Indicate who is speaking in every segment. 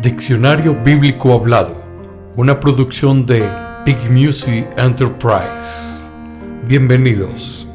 Speaker 1: Diccionario Bíblico Hablado, una producción de Big Music Enterprise. Bienvenidos.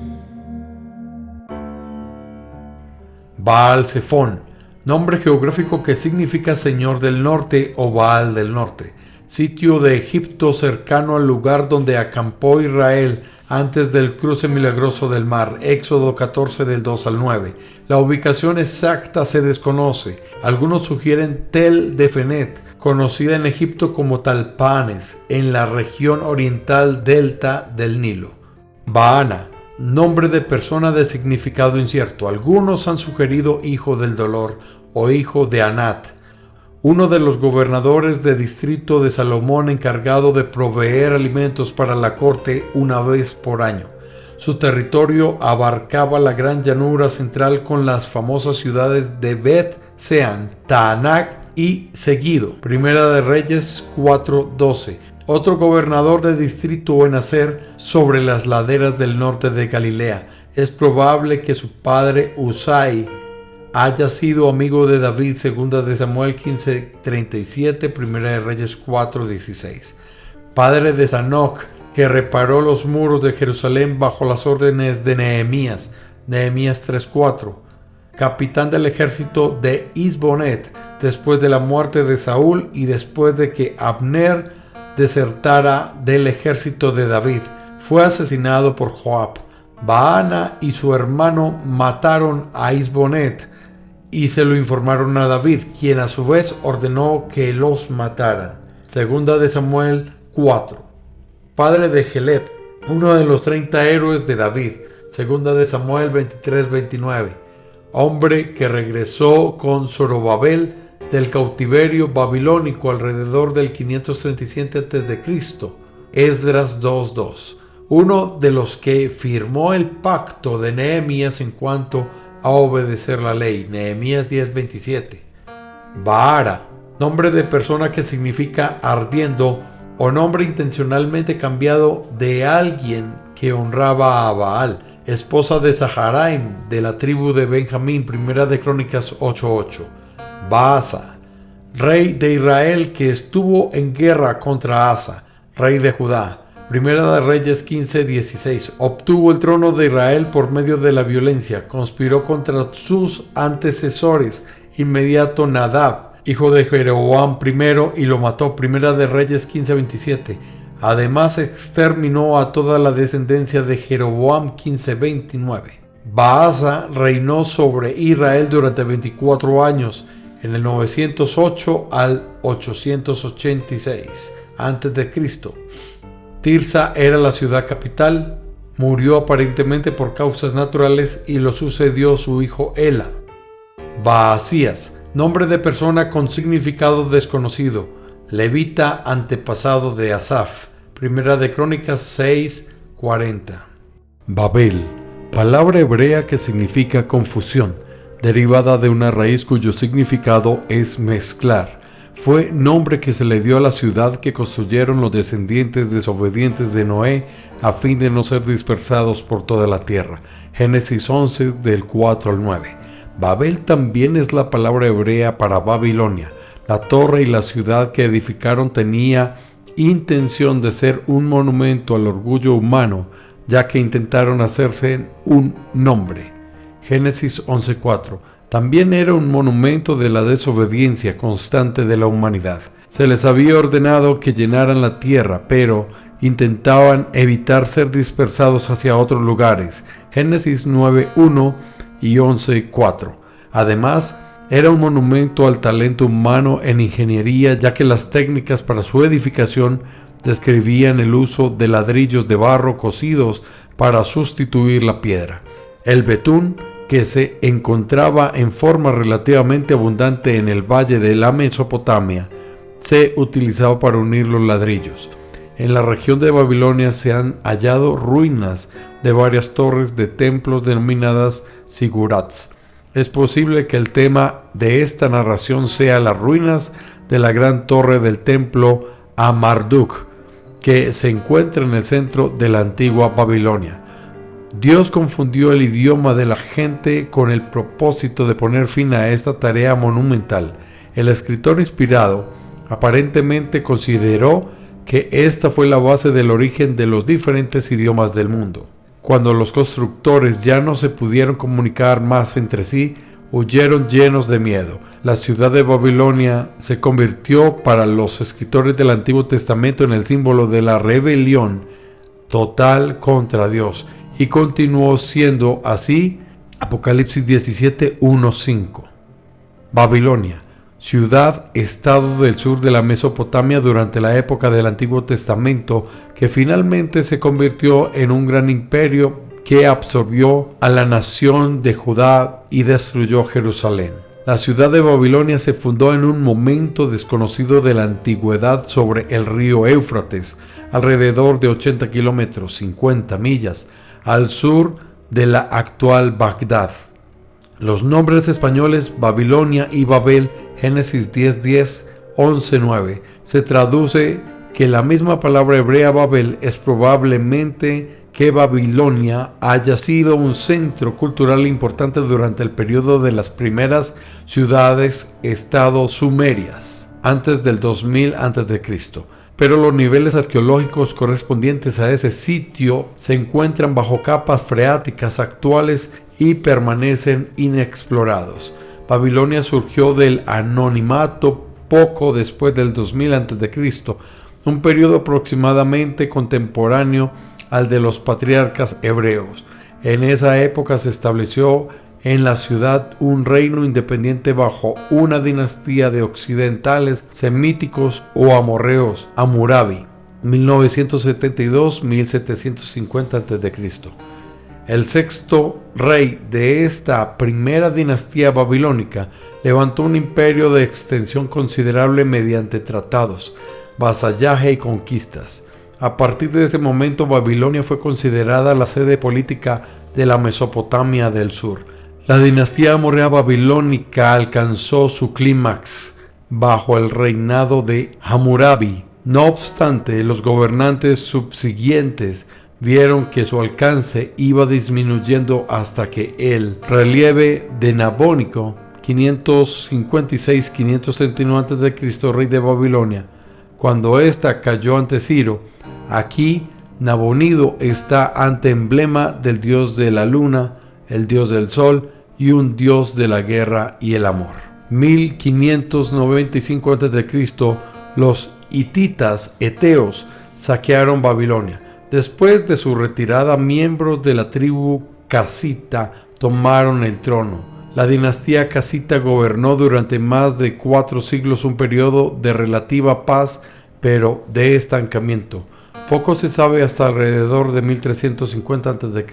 Speaker 1: Baal-Zephón, nombre geográfico que significa Señor del Norte o Baal del Norte, sitio de Egipto cercano al lugar donde acampó Israel antes del cruce milagroso del mar, Éxodo 14 del 2 al 9. La ubicación exacta se desconoce. Algunos sugieren Tel Defenet, conocida en Egipto como Talpanes, en la región oriental delta del Nilo. Baana, nombre de persona de significado incierto. Algunos han sugerido hijo del dolor o hijo de Anat, uno de los gobernadores de distrito de Salomón encargado de proveer alimentos para la corte una vez por año. Su territorio abarcaba la gran llanura central con las famosas ciudades de Bet-Sean, Taanac y Seguido. Primera de Reyes 4:12. Otro gobernador de distrito en Aser sobre las laderas del norte de Galilea. Es probable que su padre Usai haya sido amigo de David, segunda de Samuel 15:37, primera de Reyes 4:16. Padre de Sanoc, que reparó los muros de Jerusalén bajo las órdenes de Nehemías, Nehemías 3:4. Capitán del ejército de Isbonet, después de la muerte de Saúl y después de que Abner desertara del ejército de David, fue asesinado por Joab. Baana y su hermano mataron a Isbonet y se lo informaron a David, quien a su vez ordenó que los mataran. Segunda de Samuel 4. Padre de Geleb, uno de los 30 héroes de David. Segunda de Samuel 23:29. Hombre que regresó con Zorobabel del cautiverio babilónico alrededor del 537 a.C. Esdras 2:2. Uno de los que firmó el pacto de Nehemías en cuanto a obedecer la ley. Nehemías 10:27. Baara, nombre de persona que significa ardiendo o nombre intencionalmente cambiado de alguien que honraba a Baal. Esposa de Zaharaim de la tribu de Benjamín. Primera de Crónicas 8:8. Baasa, rey de Israel que estuvo en guerra contra Asa, rey de Judá. Primera de Reyes 15:16. Obtuvo el trono de Israel por medio de la violencia. Conspiró contra sus antecesores inmediato Nadab, hijo de Jeroboam I, y lo mató. Primera de Reyes 15:27. Además exterminó a toda la descendencia de Jeroboam. 15:29. Baasa reinó sobre Israel durante 24 años, en el 908 al 886 a.C. Tirsa era la ciudad capital. Murió aparentemente por causas naturales y lo sucedió su hijo Ela. Baasías, nombre de persona con significado desconocido, levita antepasado de Asaf. Primera de Crónicas 6:40. Babel, palabra hebrea que significa confusión, derivada de una raíz cuyo significado es mezclar. Fue nombre que se le dio a la ciudad que construyeron los descendientes desobedientes de Noé a fin de no ser dispersados por toda la tierra. Génesis 11 del 4 al 9. Babel también es la palabra hebrea para Babilonia. La torre y la ciudad que edificaron tenía intención de ser un monumento al orgullo humano, ya que intentaron hacerse un nombre. Génesis 11:4. También era un monumento de la desobediencia constante de la humanidad. Se les había ordenado que llenaran la tierra, pero intentaban evitar ser dispersados hacia otros lugares. Génesis 9:1 y 11:4. Además, era un monumento al talento humano en ingeniería, ya que las técnicas para su edificación describían el uso de ladrillos de barro cocidos para sustituir la piedra. El betún, que se encontraba en forma relativamente abundante en el valle de la Mesopotamia, se utilizaba para unir los ladrillos. En la región de Babilonia se han hallado ruinas de varias torres de templos denominadas zigurats. Es posible que el tema de esta narración sea las ruinas de la gran torre del templo a Marduk, que se encuentra en el centro de la antigua Babilonia. Dios confundió el idioma de la gente con el propósito de poner fin a esta tarea monumental. El escritor inspirado aparentemente consideró que esta fue la base del origen de los diferentes idiomas del mundo. Cuando los constructores ya no se pudieron comunicar más entre sí, huyeron llenos de miedo. La ciudad de Babilonia se convirtió para los escritores del Antiguo Testamento en el símbolo de la rebelión total contra Dios, y continuó siendo así. Apocalipsis 17, 1, 5. Babilonia, ciudad-estado del sur de la Mesopotamia durante la época del Antiguo Testamento, que finalmente se convirtió en un gran imperio que absorbió a la nación de Judá y destruyó Jerusalén. La ciudad de Babilonia se fundó en un momento desconocido de la antigüedad sobre el río Éufrates, alrededor de 80 kilómetros, 50 millas, al sur de la actual Bagdad. Los nombres españoles Babilonia y Babel, Génesis 10:10, 11:9, se traduce que la misma palabra hebrea Babel es probablemente que Babilonia haya sido un centro cultural importante durante el periodo de las primeras ciudades-estado sumerias, antes del 2000 a.C. Pero los niveles arqueológicos correspondientes a ese sitio se encuentran bajo capas freáticas actuales y permanecen inexplorados. Babilonia surgió del anonimato poco después del 2000 a.C., un periodo aproximadamente contemporáneo al de los patriarcas hebreos. En esa época se estableció en la ciudad un reino independiente bajo una dinastía de occidentales semíticos o amorreos, Hammurabi, 1972-1750 a.C. El sexto rey de esta primera dinastía babilónica levantó un imperio de extensión considerable mediante tratados, vasallaje y conquistas. A partir de ese momento, Babilonia fue considerada la sede política de la Mesopotamia del sur. La dinastía amorrea babilónica alcanzó su clímax bajo el reinado de Hammurabi. No obstante, los gobernantes subsiguientes vieron que su alcance iba disminuyendo hasta que el relieve de Nabónico, 556-539 a.C., rey de Babilonia, cuando ésta cayó ante Ciro. Aquí Nabonido está ante emblema del dios de la luna, el dios del sol y un dios de la guerra y el amor. 1595 a.C., los hititas eteos saquearon Babilonia. Después de su retirada, miembros de la tribu casita tomaron el trono. La dinastía casita gobernó durante más de 4 siglos, un periodo de relativa paz, pero de estancamiento. Poco se sabe hasta alrededor de 1350 a.C.,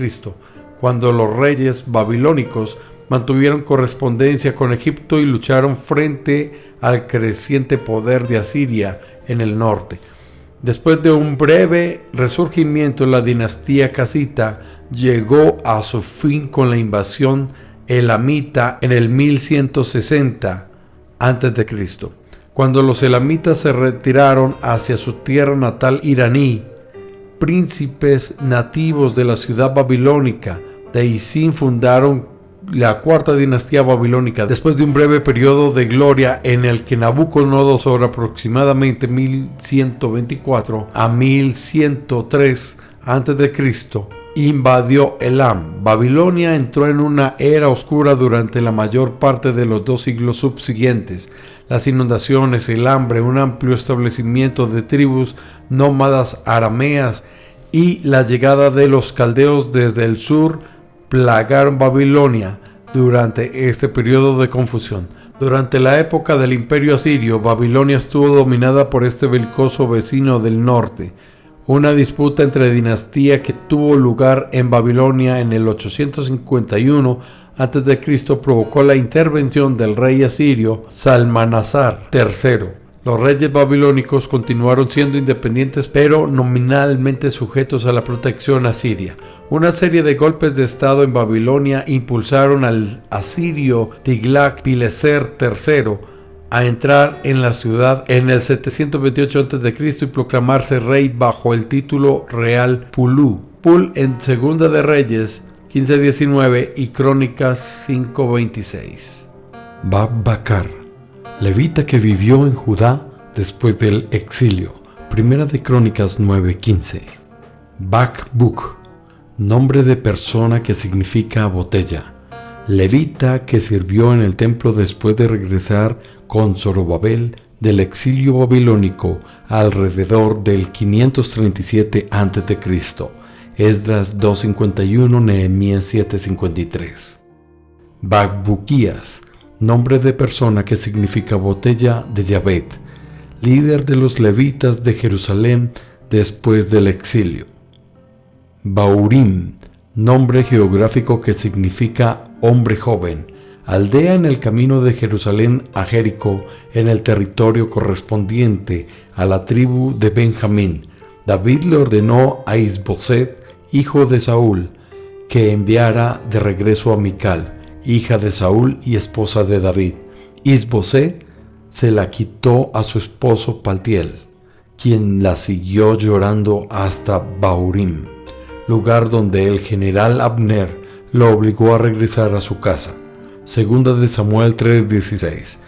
Speaker 1: cuando los reyes babilónicos mantuvieron correspondencia con Egipto y lucharon frente al creciente poder de Asiria en el norte. Después de un breve resurgimiento, la dinastía casita llegó a su fin con la invasión elamita en el 1160 a.C. Cuando los elamitas se retiraron hacia su tierra natal iraní, príncipes nativos de la ciudad babilónica de Isin fundaron la cuarta dinastía babilónica. Después de un breve periodo de gloria en el que Nabucodonosor, aproximadamente 1124 a 1103 a.C., invadió Elam. Babilonia entró en una era oscura durante la mayor parte de los 2 siglos subsiguientes. Las inundaciones, el hambre, un amplio establecimiento de tribus nómadas arameas y la llegada de los caldeos desde el sur plagaron Babilonia durante este periodo de confusión. Durante la época del Imperio Asirio, Babilonia estuvo dominada por este belicoso vecino del norte. Una disputa entre dinastías que tuvo lugar en Babilonia en el 851 a.C. provocó la intervención del rey asirio Salmanasar III. Los reyes babilónicos continuaron siendo independientes, pero nominalmente sujetos a la protección asiria. Una serie de golpes de estado en Babilonia impulsaron al asirio Tiglat-Pileser III a entrar en la ciudad en el 728 a.C. y proclamarse rey bajo el título real Pul en Segunda de Reyes 15:19 y Crónicas 5:26. Babakar, levita que vivió en Judá después del exilio. Primera de Crónicas 9:15. Bakbuk, nombre de persona que significa botella. Levita que sirvió en el templo después de regresar con Zorobabel del exilio babilónico alrededor del 537 a.C. Esdras 2:51, Nehemías 7:53. Bakbuquías, nombre de persona que significa botella de Yavet, líder de los levitas de Jerusalén después del exilio. Baurim, nombre geográfico que significa hombre joven, aldea en el camino de Jerusalén a Jericó, en el territorio correspondiente a la tribu de Benjamín. David le ordenó a Isboset, hijo de Saúl, que enviara de regreso a Mical, hija de Saúl y esposa de David. Isboset se la quitó a su esposo Paltiel, quien la siguió llorando hasta Baurim, lugar donde el general Abner lo obligó a regresar a su casa. Segunda de Samuel 3:16.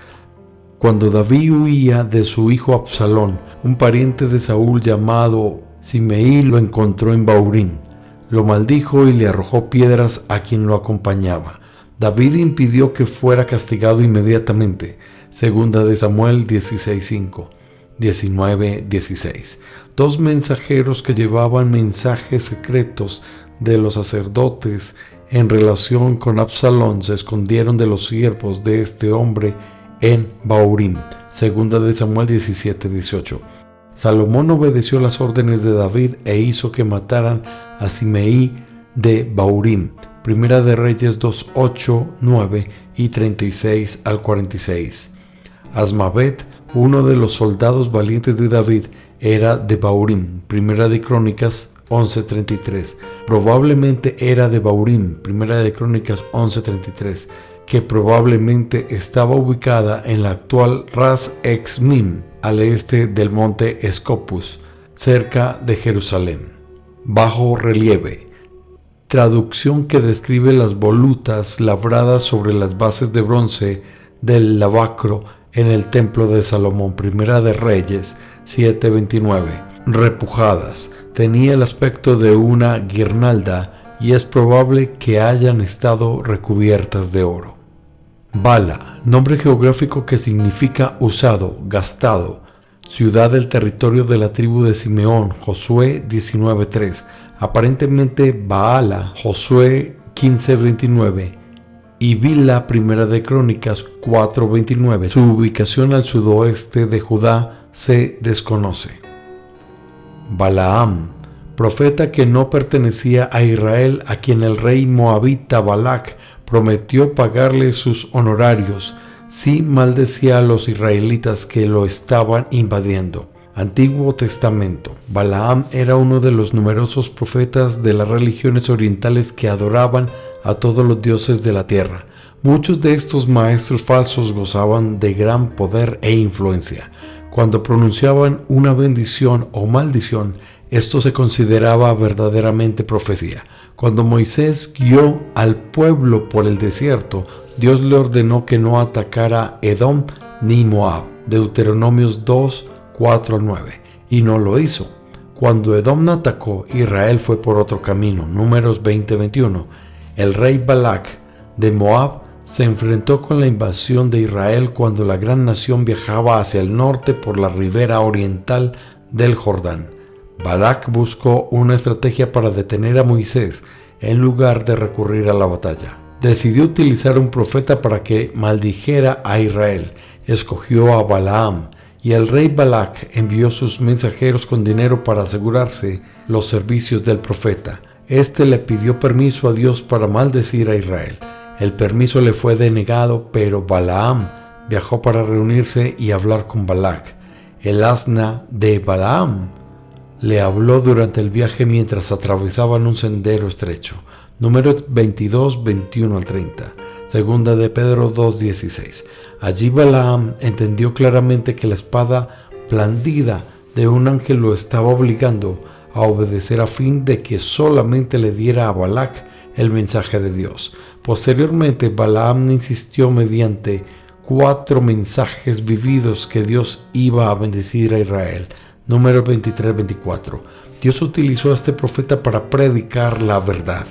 Speaker 1: Cuando David huía de su hijo Absalón, un pariente de Saúl llamado Simeí lo encontró en Baurim, lo maldijo y le arrojó piedras a quien lo acompañaba. David impidió que fuera castigado inmediatamente. Segunda de Samuel 16:5, 19:16. Dos mensajeros que llevaban mensajes secretos de los sacerdotes en relación con Absalón se escondieron de los siervos de este hombre en Baurim. Segunda de Samuel 17:18. Salomón obedeció las órdenes de David e hizo que mataran a Simeí de Baurim. Primera de Reyes 2:8, 9 y 36 al 46. Asmavet, uno de los soldados valientes de David, era de Baurim. Primera de Crónicas 11:33. Probablemente era de Baurim. Primera de Crónicas 11:33, que probablemente estaba ubicada en la actual Ras Exmim, al este del monte Escopus, cerca de Jerusalén. Bajo relieve. Traducción que describe las volutas labradas sobre las bases de bronce del lavacro en el templo de Salomón. Primera de Reyes 7:29. Repujadas. Tenía el aspecto de una guirnalda y es probable que hayan estado recubiertas de oro. Bala, nombre geográfico que significa usado, gastado. Ciudad del territorio de la tribu de Simeón. Josué 19:3. Aparentemente Baala, Josué 15:29, y Bila, Primera de Crónicas 4:29. Su ubicación al sudoeste de Judá se desconoce. Balaam, profeta que no pertenecía a Israel, a quien el rey moabita Balac prometió pagarle sus honorarios si maldecía a los israelitas que lo estaban invadiendo. Antiguo Testamento. Balaam era uno de los numerosos profetas de las religiones orientales que adoraban a todos los dioses de la tierra. Muchos de estos maestros falsos gozaban de gran poder e influencia. Cuando pronunciaban una bendición o maldición, esto se consideraba verdaderamente profecía. Cuando Moisés guió al pueblo por el desierto, Dios le ordenó que no atacara Edom ni Moab. Deuteronomios 2:4-9. Y no lo hizo. Cuando Edom atacó, Israel fue por otro camino. Números 20:21. El rey Balac de Moab se enfrentó con la invasión de Israel cuando la gran nación viajaba hacia el norte por la ribera oriental del Jordán. Balac buscó una estrategia para detener a Moisés en lugar de recurrir a la batalla. Decidió utilizar un profeta para que maldijera a Israel. Escogió a Balaam y el rey Balac envió sus mensajeros con dinero para asegurarse los servicios del profeta. Este le pidió permiso a Dios para maldecir a Israel. El permiso le fue denegado, pero Balaam viajó para reunirse y hablar con Balac. El asna de Balaam le habló durante el viaje mientras atravesaban un sendero estrecho. Números 22:21-30. Segunda de Pedro 2:16. Allí Balaam entendió claramente que la espada blandida de un ángel lo estaba obligando a obedecer a fin de que solamente le diera a Balac el mensaje de Dios. Posteriormente, Balaam insistió mediante 4 mensajes vividos que Dios iba a bendecir a Israel. Números 23-24. Dios utilizó a este profeta para predicar la verdad.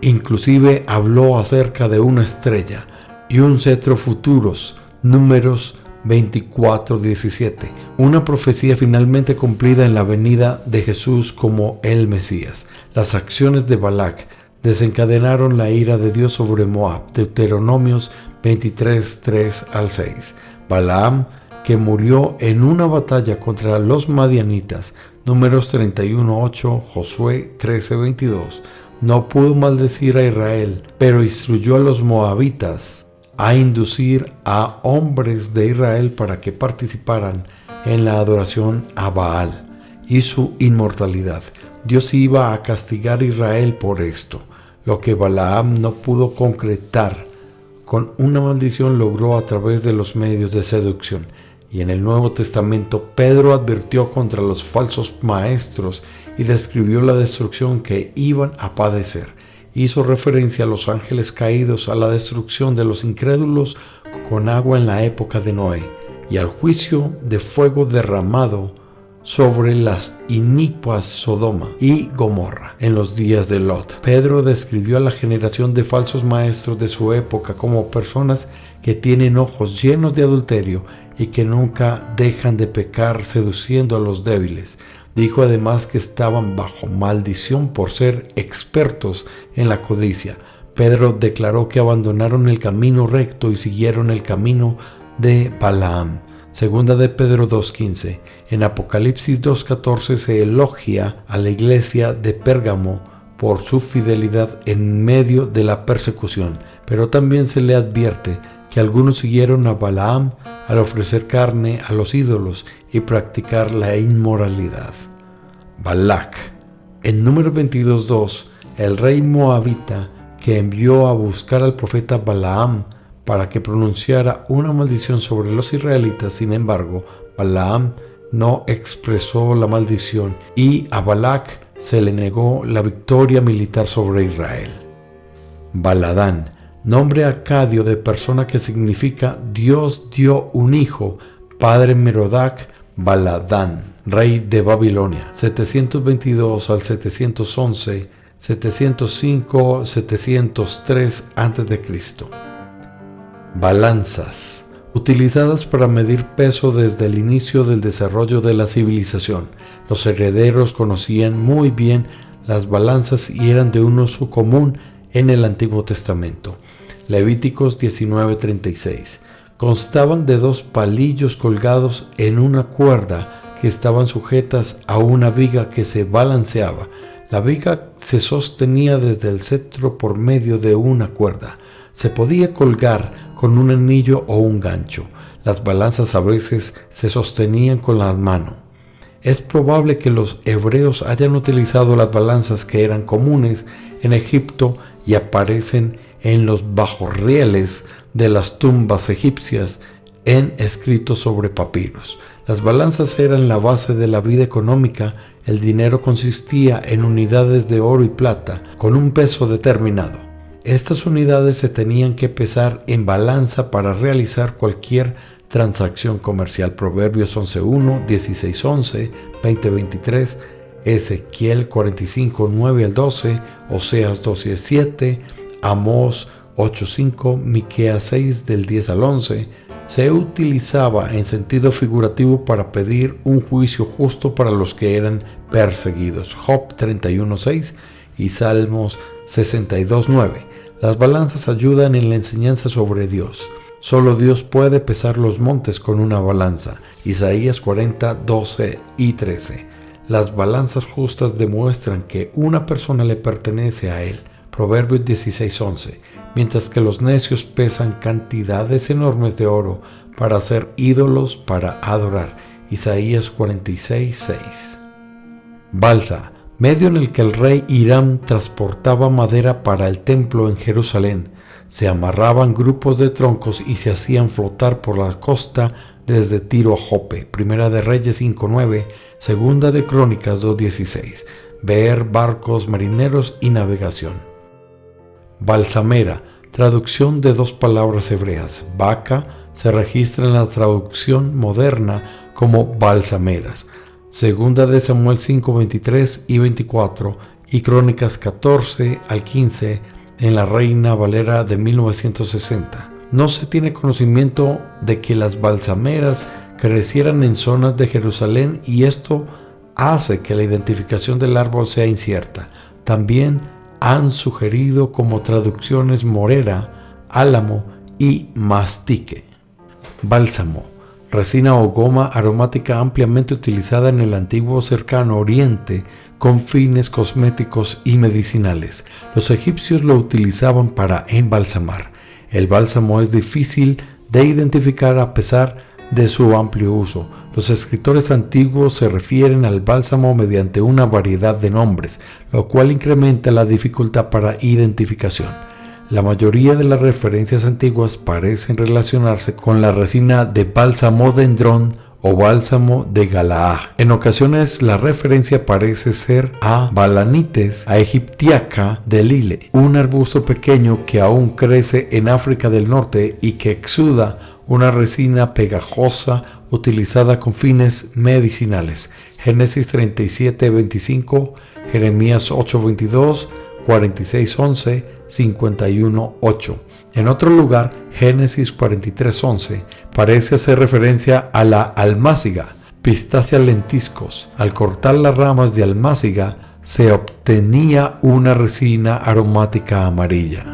Speaker 1: Inclusive habló acerca de una estrella y un cetro futuros. Números 24-17. Una profecía finalmente cumplida en la venida de Jesús como el Mesías. Las acciones de Balac desencadenaron la ira de Dios sobre Moab. Deuteronomios 23:3-6. Balaam, que murió en una batalla contra los madianitas. Números 31:8, Josué 13:22. No pudo maldecir a Israel, pero instruyó a los moabitas a inducir a hombres de Israel para que participaran en la adoración a Baal y su inmortalidad. Dios iba a castigar a Israel por esto. Lo que Balaam no pudo concretar con una maldición logró a través de los medios de seducción. Y en el Nuevo Testamento, Pedro advirtió contra los falsos maestros y describió la destrucción que iban a padecer. Hizo referencia a los ángeles caídos, a la destrucción de los incrédulos con agua en la época de Noé y al juicio de fuego derramado sobre las inicuas Sodoma y Gomorra en los días de Lot. Pedro describió a la generación de falsos maestros de su época como personas que tienen ojos llenos de adulterio y que nunca dejan de pecar seduciendo a los débiles. Dijo además que estaban bajo maldición por ser expertos en la codicia. Pedro declaró que abandonaron el camino recto y siguieron el camino de Balaam. Segunda de Pedro 2:15. En Apocalipsis 2:14 se elogia a la iglesia de Pérgamo por su fidelidad en medio de la persecución, pero también se le advierte que algunos siguieron a Balaam al ofrecer carne a los ídolos y practicar la inmoralidad. Balac. En Números 22:2, el rey moabita que envió a buscar al profeta Balaam para que pronunciara una maldición sobre los israelitas. Sin embargo, Balaam no expresó la maldición y a Balac se le negó la victoria militar sobre Israel. Baladán, nombre acadio de persona que significa Dios dio un hijo, padre Merodac Baladán, rey de Babilonia, 722 al 711, 705, 703 a.C. Balanzas, utilizadas para medir peso desde el inicio del desarrollo de la civilización. Los herederos conocían muy bien las balanzas y eran de un uso común en el Antiguo Testamento. Levíticos 19:36. Constaban de 2 palillos colgados en una cuerda que estaban sujetas a una viga que se balanceaba. La viga se sostenía desde el cetro por medio de una cuerda. Se podía colgar con un anillo o un gancho. Las balanzas a veces se sostenían con la mano. Es probable que los hebreos hayan utilizado las balanzas que eran comunes en Egipto y aparecen en los bajorrelieves de las tumbas egipcias en escritos sobre papiros. Las balanzas eran la base de la vida económica. El dinero consistía en unidades de oro y plata con un peso determinado. Estas unidades se tenían que pesar en balanza para realizar cualquier transacción comercial. Proverbios 11:1, 16:11, 20:23, Ezequiel 45:9-12, Oseas 12:7, Amós 8:5, Miqueas 6 del 10 al 11. Se utilizaba en sentido figurativo para pedir un juicio justo para los que eran perseguidos. Job 31:6 y Salmos 62:9. Las balanzas ayudan en la enseñanza sobre Dios. Solo Dios puede pesar los montes con una balanza. Isaías 40:12 y 13. Las balanzas justas demuestran que una persona le pertenece a Él. Proverbios 16:11. Mientras que los necios pesan cantidades enormes de oro para hacer ídolos para adorar. Isaías 46:6. Balsa, medio en el que el rey Hiram transportaba madera para el templo en Jerusalén. Se amarraban grupos de troncos y se hacían flotar por la costa desde Tiro a Jope. Primera de Reyes 5:9, Segunda de Crónicas 2:16. Ver barcos marineros y navegación. Balsamera, traducción de 2 palabras hebreas, vaca, se registra en la traducción moderna como balsameras. Segunda de Samuel 5, 23 y 24 y Crónicas 14 al 15 en la Reina Valera de 1960. No se tiene conocimiento de que las balsameras crecieran en zonas de Jerusalén y esto hace que la identificación del árbol sea incierta. También han sugerido como traducciones morera, álamo y mastique. Bálsamo, resina o goma aromática ampliamente utilizada en el antiguo Cercano Oriente con fines cosméticos y medicinales. Los egipcios lo utilizaban para embalsamar. El bálsamo es difícil de identificar a pesar de su amplio uso. Los escritores antiguos se refieren al bálsamo mediante una variedad de nombres, lo cual incrementa la dificultad para identificación. La mayoría de las referencias antiguas parecen relacionarse con la resina de bálsamodendrón o bálsamo de Galaad. En ocasiones la referencia parece ser a Balanites aegyptiaca de Lille, un arbusto pequeño que aún crece en África del Norte y que exuda una resina pegajosa utilizada con fines medicinales. Génesis 37:25, Jeremías 8:22, 46:11, 51:8. En otro lugar, Génesis 43:11, parece hacer referencia a la almáciga, Pistacia lentiscos. Al cortar las ramas de almáciga se obtenía una resina aromática amarilla.